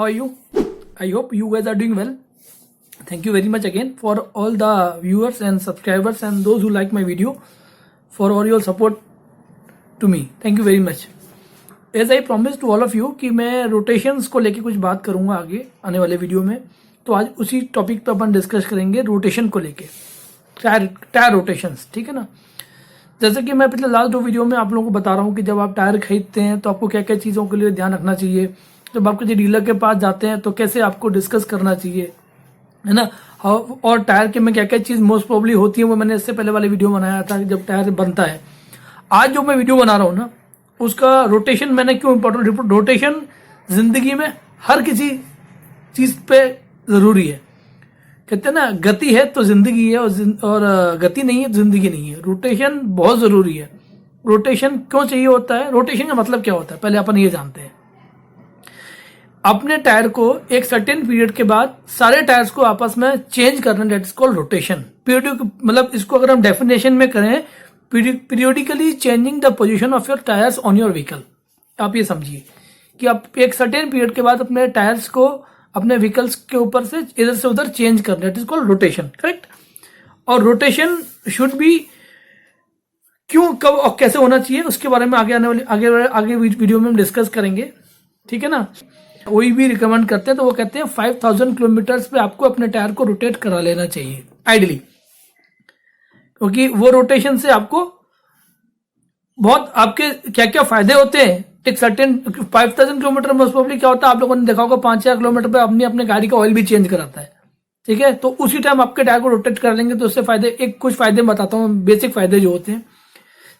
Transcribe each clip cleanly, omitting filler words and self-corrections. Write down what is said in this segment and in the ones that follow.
How are you? I hope you guys are doing well. Thank you very much again for all the viewers and subscribers and those who like my video, for all your support to me. Thank you very much. As I promised to all of you कि मैं rotations को लेके कुछ बात करूंगा आगे आने वाले वीडियो में, तो आज उसी टॉपिक पे अपन डिस्कस करेंगे रोटेशन को लेके, टायर रोटेशंस, ठीक है ना। जैसे कि मैं पिछले लास्ट 2 वीडियो में आप लोगों को बता रहा हूँ कि जब आप टायर खरीदते हैं तो आपको क्या क्या चीज़ों के लिए ध्यान रखना चाहिए, जब आप किसी डीलर के पास जाते हैं तो कैसे आपको डिस्कस करना चाहिए, है ना। और टायर के में क्या क्या चीज़ मोस्ट प्रोबेबली होती है, वो मैंने इससे पहले वाले वीडियो बनाया था जब टायर बनता है। आज जो मैं वीडियो बना रहा हूँ ना, उसका रोटेशन मैंने क्यों इम्पोर्टेंट, रोटेशन जिंदगी में हर किसी चीज़ पे ज़रूरी है। कहते हैं ना, गति है तो जिंदगी है और गति नहीं है तो जिंदगी नहीं है। रोटेशन बहुत ज़रूरी है। रोटेशन क्यों चाहिए होता है, रोटेशन का मतलब क्या होता है, पहले अपन ये जानते हैं। अपने टायर को एक सर्टेन पीरियड के बाद सारे टायर्स को आपस में चेंज करना, that is called rotation. Periodic मतलब इसको अगर हम डेफिनेशन में करें, periodically changing the position of your tyres on your vehicle. आप ये समझिए कि आप एक सर्टेन पीरियड के बाद अपने टायर्स को अपने व्हीकल्स के ऊपर से इधर से उधर चेंज करना, that is called rotation, correct. और रोटेशन शुड बी क्यों, कब और कैसे होना चाहिए, उसके बारे में आगे आने वाले आगे वीडियो में हम डिस्कस करेंगे, ठीक है ना। कोई भी रिकमेंड करते हैं तो वो कहते हैं 5000 किलोमीटर्स पे आपको अपने टायर को रोटेट करा लेना चाहिए आइडली, क्योंकि वो रोटेशन से आपको बहुत आपके क्या क्या फायदे होते हैं। एक सर्टेन 5000 किलोमीटर मोस्ट प्रोबेबली क्या होता है, आप लोगों ने देखा होगा 5000 किलोमीटर पे अपने गाड़ी का ऑयल भी चेंज कराता है, ठीक है। तो उसी टाइम आपके टायर को रोटेट कर लेंगे तो उससे फायदे, एक कुछ फायदे बताता हूँ, बेसिक फायदे जो होते हैं।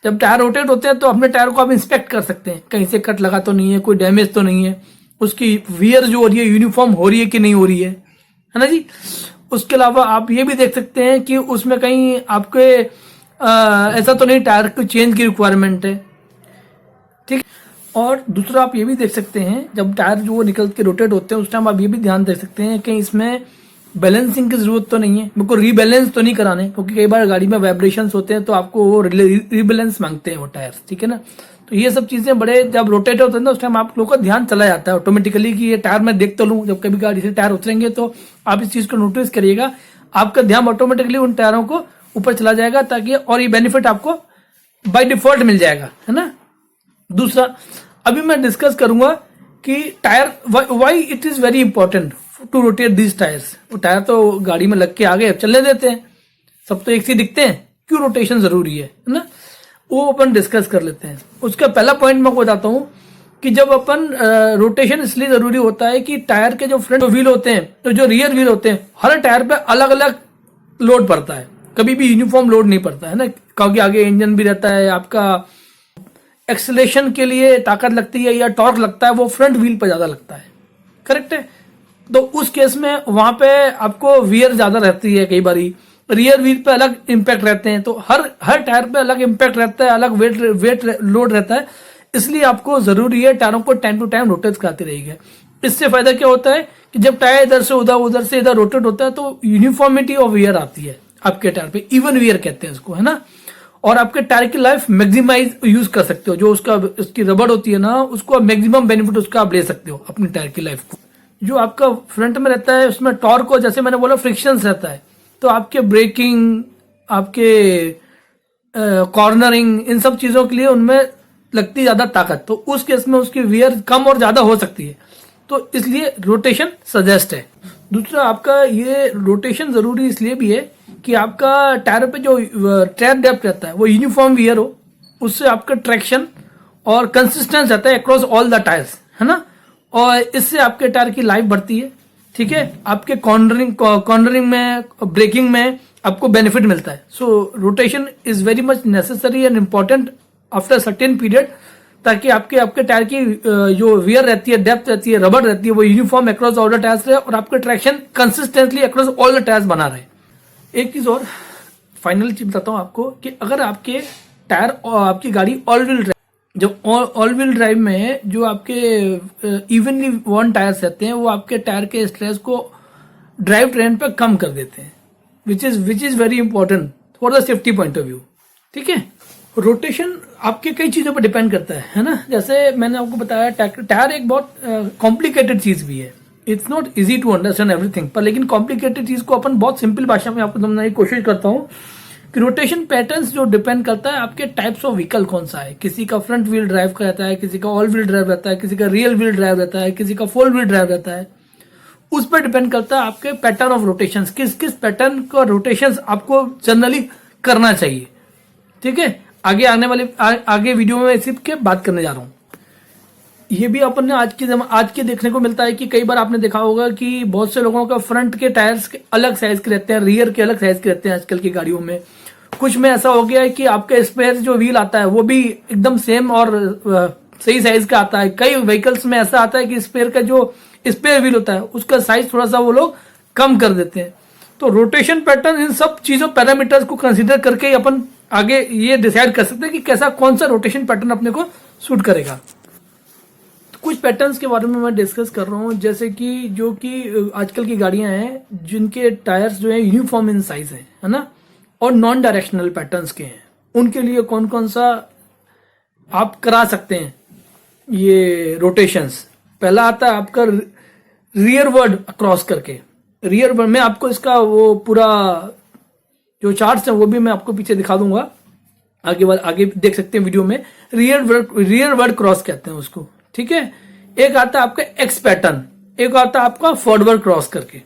जब टायर रोटेट होते हैं तो अपने टायर को आप इंस्पेक्ट कर सकते हैं, कहीं से कट लगा तो नहीं है, कोई डैमेज तो नहीं है, उसकी वियर जो हो रही है यूनिफॉर्म हो रही है कि नहीं हो रही है ना जी। उसके अलावा आप ये भी देख सकते हैं कि उसमें कहीं आपके ऐसा तो नहीं टायर को चेंज की रिक्वायरमेंट है, ठीक। और दूसरा आप ये भी देख सकते हैं, जब टायर जो निकल के रोटेट होते हैं उस टाइम आप ये भी ध्यान दे सकते हैं कि इसमें बैलेंसिंग की जरूरत तो नहीं है, मेरे को रीबैलेंस तो नहीं कराने, क्योंकि कई बार गाड़ी में वाइब्रेशंस होते हैं तो आपको वो रीबैलेंस मांगते हैं वो टायर्स, ठीक है ना। तो ये सब चीजें बड़े जब रोटेट होते हैं ना उस टाइम आप लोगों का ध्यान चला जाता है ऑटोमेटिकली कि ये टायर मैं देख तो लूं। जब कभी गाड़ी से टायर उतरेंगे तो आप इस चीज को नोटिस करिएगा, आपका ध्यान ऑटोमेटिकली उन टायरों को ऊपर चला जाएगा, ताकि और ये बेनिफिट आपको बाय डिफॉल्ट मिल जाएगा, है ना। दूसरा अभी मैं डिस्कस करूंगा कि tyre why it is very important to rotate this tyres. वो टायर तो गाड़ी में लग के आ गए, चलने देते हैं, सब तो एक से दिखते हैं, क्यों रोटेशन जरूरी है ना, वो अपन डिस्कस कर लेते हैं। उसका पहला पॉइंट मैं बताता हूं कि जब अपन रोटेशन इसलिए जरूरी होता है कि टायर के जो फ्रंट व्हील होते हैं तो जो रियर व्हील होते हैं, हर टायर पे अलग अलग लोड पड़ता है, कभी भी यूनिफॉर्म लोड नहीं पड़ता है ना, क्योंकि आगे इंजन भी रहता है, आपका एक्सेलेरेशन के लिए ताकत लगती है या टॉर्क लगता है वो फ्रंट व्हील पर ज्यादा लगता है, करेक्ट है। तो उस केस में वहां पे आपको वियर ज्यादा रहती है, कई बारी रियर व्हील पे अलग इंपैक्ट रहते हैं, तो हर टायर पे अलग इंपैक्ट रहता है, अलग वेट लोड रहता है। इसलिए आपको जरूरी है टायरों को टाइम टू टाइम रोटेट कराते रहिएगा। इससे फायदा क्या होता है कि जब टायर इधर से उधर से इधर रोटेट होता है तो यूनिफॉर्मिटी ऑफ वियर आती है आपके टायर पे, इवन वियर कहते हैं इसको, है ना। और आपके टायर की लाइफ मैक्सिमाइज यूज कर सकते हो, जो उसकी रबड़ होती है ना, उसको मैक्सिमम बेनिफिट उसका आप ले सकते हो अपनी टायर की लाइफ को। जो आपका फ्रंट में रहता है उसमें टॉर्क को, जैसे मैंने बोला, फ्रिक्शन रहता है, तो आपके ब्रेकिंग, आपके कॉर्नरिंग, इन सब चीजों के लिए उनमें लगती ज्यादा ताकत, तो उस केस में उसकी वियर कम और ज्यादा हो सकती है, तो इसलिए रोटेशन सजेस्ट है। दूसरा आपका ये रोटेशन जरूरी इसलिए भी है कि आपका टायर पे जो टायर डेप्थ रहता है वो यूनिफॉर्म वियर हो, उससे आपका ट्रैक्शन और कंसिस्टेंस रहता है अक्रॉस ऑल द टायर्स, है ना। और इससे आपके टायर की लाइफ बढ़ती है, ठीक है। आपके कॉर्नरिंग में, ब्रेकिंग में आपको बेनिफिट मिलता है। So rotation is very much necessary and important after certain period, ताकि आपके टायर की जो वियर रहती है, डेप्थ रहती है, रबड़ रहती है, वो uniform across all the tyres रहे और आपके traction consistently across all the tyres बना रहे। एक चीज और फाइनल चीज बताता हूँ आपको कि अगर आपके टायर और आपकी गाड़ी ऑल व्हील ड्राइव, जब ऑल व्हील ड्राइव में जो आपके इवनली वन टायर्स रहते हैं वो आपके टायर के स्ट्रेस को ड्राइव ट्रेन पे कम कर देते हैं, which is very important for the safety point of view, ठीक है। रोटेशन आपके कई चीजों पर डिपेंड करता है ना। जैसे मैंने आपको बताया टायर एक बहुत कॉम्प्लिकेटेड चीज भी है, it's not easy to understand everything, पर लेकिन कॉम्प्लिकेटेड चीज को अपन बहुत सिंपल भाषा में आपको समझाने की कोशिश करता हूँ कि रोटेशन पैटर्न्स जो डिपेंड करता है आपके टाइप्स ऑफ व्हीकल कौन सा है। किसी का फ्रंट व्हील ड्राइव का रहता है, किसी का ऑल व्हील ड्राइव रहता है, किसी का रियल व्हील ड्राइव रहता है, किसी का फोर व्हील ड्राइव रहता है। उस पर डिपेंड करता है आपके पैटर्न ऑफ रोटेशंस, किस किस पैटर्न का रोटेशंस आपको जनरली करना चाहिए। ठीक है, आगे आने वाले आगे वीडियो में इसी के बात करने जा रहा हूं। ये भी अपन ने आज के देखने को मिलता है कि कई बार आपने देखा होगा कि बहुत से लोगों का फ्रंट के टायर्स के अलग साइज के रहते हैं, रियर के अलग साइज के रहते हैं आजकल की गाड़ियों में। कुछ में ऐसा हो गया है कि आपका स्पेयर जो व्हील आता है वो भी एकदम सेम और सही साइज का आता है। कई व्हीकल्स में ऐसा आता है कि स्पेयर का जो स्पेयर व्हील होता है उसका साइज थोड़ा सा वो लोग कम कर देते हैं। तो रोटेशन पैटर्न, इन सब चीजों पैरामीटर्स को कंसीडर करके अपन आगे ये डिसाइड कर सकते हैं कि कैसा कौन सा रोटेशन पैटर्न अपने को सूट करेगा। तो कुछ पैटर्न्स के बारे में मैं डिस्कस कर रहा हूं, जैसे कि जो कि आजकल की गाड़ियां हैं जिनके टायर्स जो है यूनिफॉर्म इन साइज है ना, और नॉन डायरेक्शनल पैटर्न्स के हैं, उनके लिए कौन कौन सा आप करा सकते हैं ये रोटेशंस। पहला आता है आपका रियर वर्ड क्रॉस करके। रियर वर्ड में आपको इसका वो पूरा जो चार्ट्स है वो भी मैं आपको पीछे दिखा दूंगा, आगे देख सकते हैं वीडियो में। रियर वर्ड क्रॉस कहते हैं उसको। ठीक है, एक आता है आपका एक्स पैटर्न, एक आता है आपका फॉरवर्ड क्रॉस करके।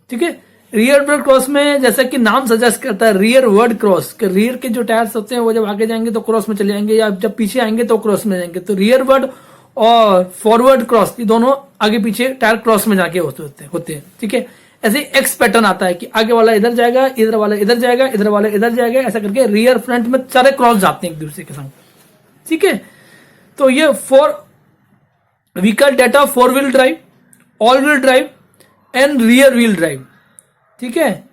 ठीक है, रियर वर्ड क्रॉस में जैसा कि नाम सजेस्ट करता है रियर वर्ड क्रॉस, के रियर के जो टायर्स होते हैं वो जब आगे जाएंगे तो क्रॉस में चले जाएंगे, या जब पीछे आएंगे तो क्रॉस में जाएंगे। तो रियर वर्ड और फॉरवर्ड क्रॉस, ये दोनों आगे पीछे टायर क्रॉस में जाके होते हैं। ठीक है, ऐसे एक्स पैटर्न आता है कि आगे वाला इधर जाएगा, इधर वाला इधर जाएगा, इधर वाला इधर जाएगा, ऐसा करके रियर फ्रंट में सारे क्रॉस जाते हैं एक दूसरे के संग। ठीक है, तो ये vehicle data four wheel drive, all wheel drive and rear wheel drive. ठीक है,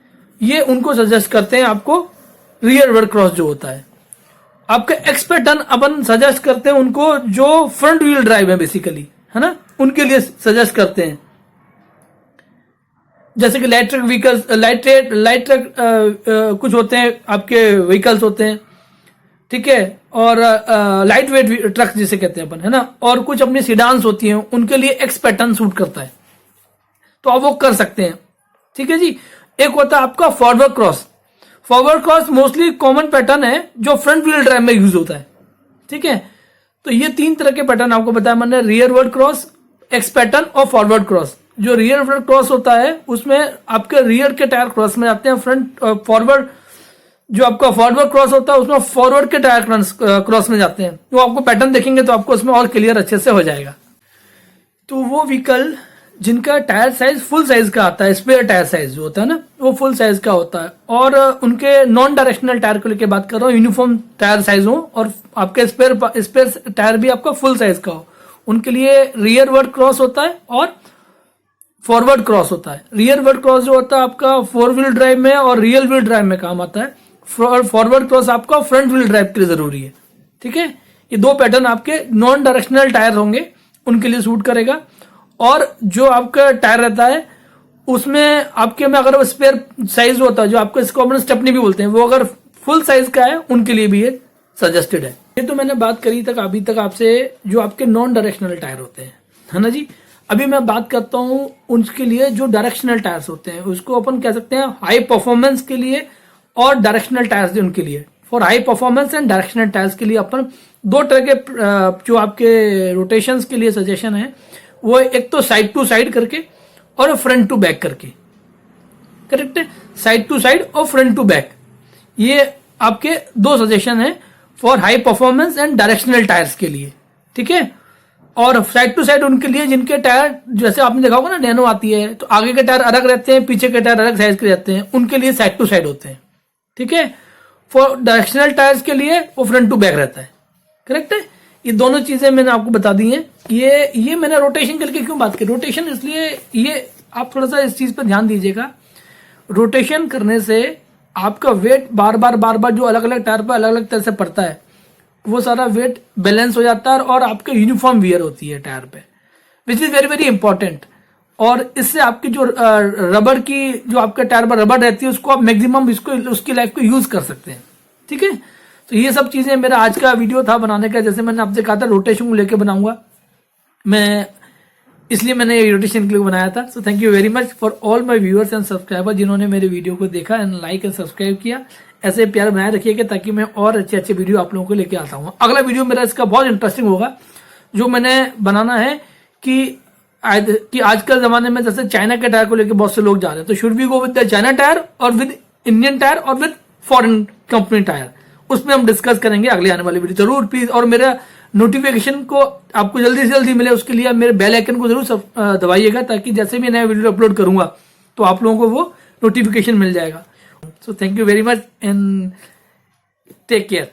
ये उनको सजेस्ट करते हैं आपको रियर वर्ड क्रॉस जो होता है। आपका एक्स पैटर्न अपन सजेस्ट करते हैं उनको जो फ्रंट व्हील ड्राइव है बेसिकली, है ना, उनके लिए सजेस्ट करते हैं। जैसे कि light truck vehicles, light truck कुछ होते हैं आपके व्हीकल्स होते हैं। ठीक है, और लाइट वेट ट्रक जिसे कहते हैं अपन, है ना, और कुछ अपनी सीडान्स होती हैं, उनके लिए एक्स पैटर्न सूट करता है, तो आप वो कर सकते हैं। ठीक है जी, एक होता है आपका forward cross. Forward cross mostly common pattern है जो फ्रंट व्हील ड्राइव में यूज होता है। ठीक है, तो ये तीन तरह के पैटर्न आपको बताया मैंने, rear word cross, x pattern और फॉरवर्ड क्रॉस। जो रियर वर्ड क्रॉस होता है उसमें आपके रियर के टायर क्रॉस में जाते हैं, फ्रंट फॉरवर्ड जो आपका फॉरवर्ड क्रॉस होता है उसमें फॉरवर्ड के टायर क्रॉस में जाते हैं। तो आपको पैटर्न देखेंगे तो आपको उसमें और क्लियर अच्छे से हो जाएगा। तो वो व्हीकल जिनका टायर साइज फुल साइज का आता है, स्पेयर टायर साइज जो होता है ना वो फुल साइज का होता है, और उनके नॉन डायरेक्शनल टायर को लेकर बात कर रहा हूँ, यूनिफॉर्म टायर साइज हो और आपके स्पेयर टायर भी आपका फुल साइज का हो, उनके लिए रियर वर्ड क्रॉस होता है और फॉरवर्ड क्रॉस होता है। रियर वर्ड क्रॉस जो होता है आपका फोर व्हील ड्राइव में और रियल व्हील ड्राइव में काम आता है। फॉरवर्ड क्रॉस आपका फ्रंट व्हील ड्राइव के लिए जरूरी है। ठीक है, ये दो पैटर्न आपके नॉन डायरेक्शनल टायर होंगे, उनके लिए सूट करेगा। और जो आपका टायर रहता है उसमें आपके में अगर स्पेयर साइज होता है, जो आपको इसको अपन स्टेपनी भी बोलते हैं, वो अगर फुल साइज का है उनके लिए भी ये सजेस्टेड है। ये तो मैंने बात करी तक अभी तक आपसे जो आपके नॉन डायरेक्शनल टायर होते हैं, है ना जी। अभी मैं बात करता हूं उनके लिए जो डायरेक्शनल टायर्स होते हैं, उसको अपन कह सकते हैं हाई परफॉर्मेंस के लिए और डायरेक्शनल टायर्स उनके लिए। For high performance and directional tyres के लिए अपन दो तरह के जो आपके रोटेशंस के लिए सजेशन है, वो एक तो साइड टू साइड करके और फ्रंट टू बैक करके। करेक्ट है, साइड टू साइड और फ्रंट टू बैक, ये आपके दो सजेशन है for high performance and directional tyres के लिए। ठीक है, और साइड टू साइड उनके लिए जिनके टायर, जैसे आपने देखा होगा ना नैनो आती है, तो आगे के टायर अलग रहते हैं, पीछे के टायर अलग साइज के रहते हैं, उनके लिए साइड टू साइड होते हैं। ठीक है, फॉर डायरेक्शनल टायर्स के लिए वो फ्रंट टू बैक रहता है। करेक्ट है, ये दोनों चीजें मैंने आपको बता दी हैं। ये मैंने रोटेशन करके क्यों बात की, रोटेशन इसलिए, ये आप थोड़ा सा इस चीज पर ध्यान दीजिएगा। रोटेशन करने से आपका वेट बार बार जो अलग अलग टायर पर अलग अलग तरह से पड़ता है, वो सारा वेट बैलेंस हो जाता है और आपके यूनिफॉर्म वियर होती है टायर पे, which is very very important. और इससे आपकी जो रबर की, जो आपके टायर पर रबर रहती है, उसको आप मैक्सिमम उसकी लाइफ को यूज कर सकते हैं। ठीक है, तो ये सब चीजें मेरा आज का वीडियो था बनाने का। जैसे मैंने आपसे कहा था रोटेशन को लेकर बनाऊंगा मैं, इसलिए मैंने ये रोटेशन क्लिप बनाया था। सो thank you very much for all my viewers and subscriber जिन्होंने मेरे वीडियो को देखा एंड लाइक एंड सब्सक्राइब किया। ऐसे प्यार बनाए रखिएगा ताकि मैं और अच्छे अच्छे वीडियो आप लोगों को लेके आता हूँ। अगला वीडियो मेरा इसका बहुत इंटरेस्टिंग होगा, जो मैंने बनाना है कि आजकल जमाने में जैसे चाइना के टायर को लेकर बहुत से लोग जा रहे हैं, तो should we go with the China tyre और विद इंडियन टायर और विद फॉरेन कंपनी टायर, उसमें हम डिस्कस करेंगे अगले आने वाले वीडियो। जरूर प्लीज, और मेरा नोटिफिकेशन को आपको जल्दी से जल्दी मिले उसके लिए मेरे बेल आइकन को जरूर दबाइएगा, ताकि जैसे भी नया वीडियो अपलोड करूंगा तो आप लोगों को वो नोटिफिकेशन मिल जाएगा। So thank you very much and take care.